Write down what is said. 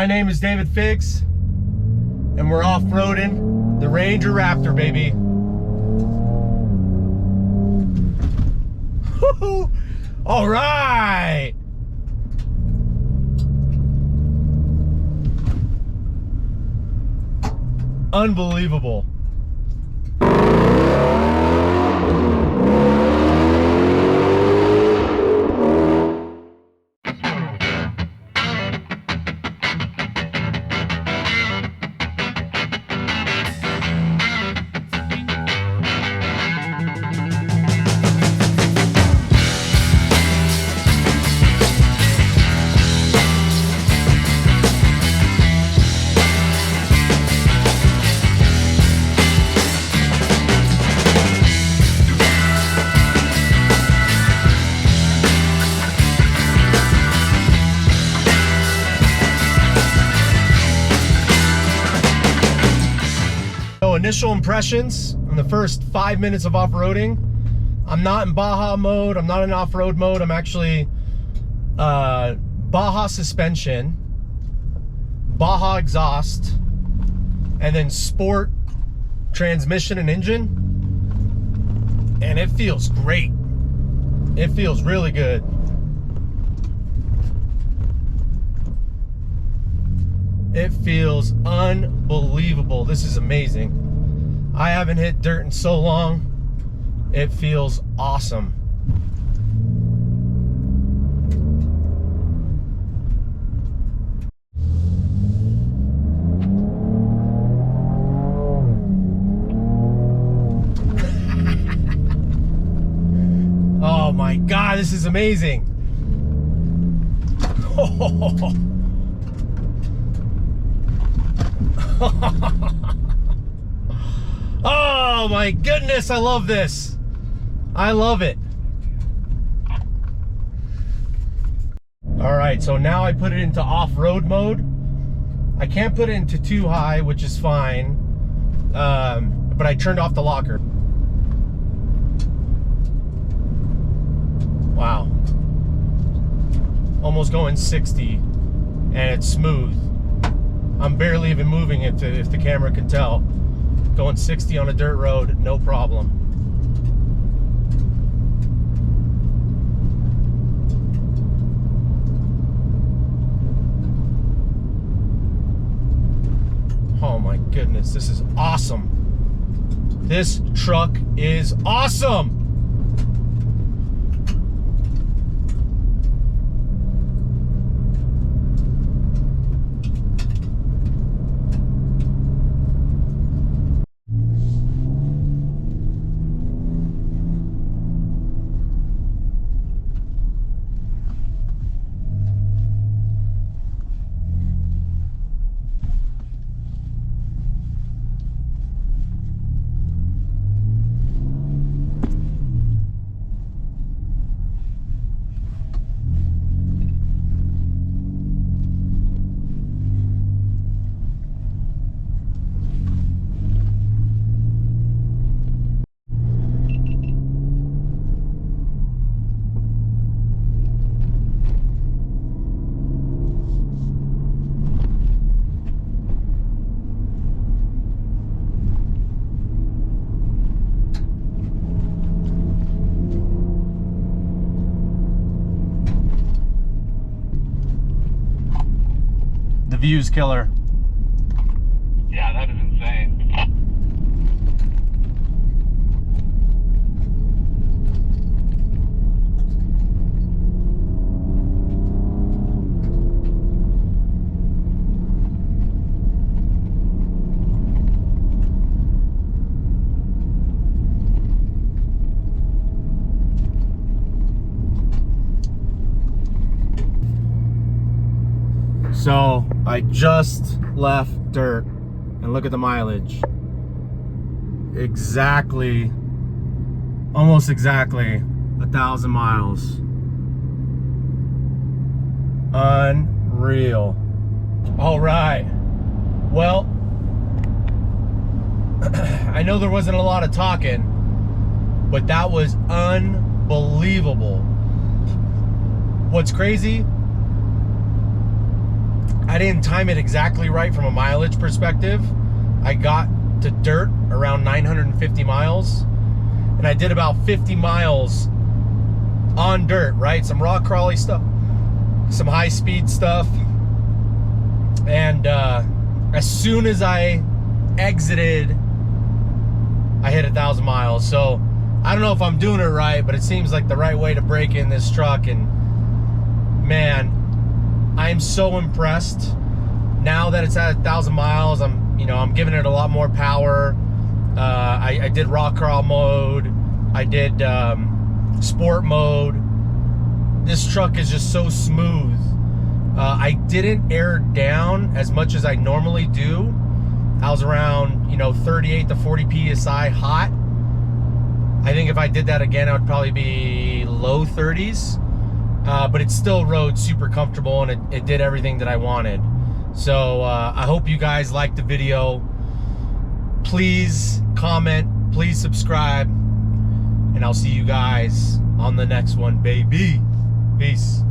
name is David Fix, and we're off-roading the Ranger Raptor, baby. Woo-hoo! All right. Unbelievable. Initial impressions in the first 5 minutes of off-roading. I'm not in Baja mode. I'm not in off-road mode. I'm actually Baja suspension, Baja exhaust, and then sport transmission and engine. And it feels great. It feels really good. It feels unbelievable. This is amazing. I haven't hit dirt in so long. It feels awesome. Oh my God, this is amazing. Oh my goodness, I love this. I love it. All right, so now I put it into off-road mode. I can't put it into too high, which is fine, but I turned off the locker. Wow. Almost going 60, and it's smooth. I'm barely even moving it, if the camera can tell. Going 60 on a dirt road, no problem. Oh my goodness, this is awesome. This truck is awesome. The view's killer. Yeah, that is insane. So I just left dirt, and look at the mileage. Exactly, almost exactly 1,000 miles. Unreal. All right, well, I know there wasn't a lot of talking, but that was unbelievable. What's crazy, I didn't time it exactly right from a mileage perspective. I got to dirt around 950 miles, and I did about 50 miles on dirt, right? Some rock crawly stuff, some high speed stuff. And as soon as I exited, I hit 1,000 miles. So I don't know if I'm doing it right, but it seems like the right way to break in this truck. And man, I am so impressed. Now that it's at 1,000 miles, I'm giving it a lot more power. I did rock crawl mode. I did sport mode. This truck is just so smooth. I didn't air down as much as I normally do. I was around 38 to 40 psi hot. I think if I did that again, I would probably be low 30s. But it still rode super comfortable, and it did everything that I wanted. So I hope you guys liked the video. Please comment, please subscribe, and I'll see you guys on the next one, baby. Peace.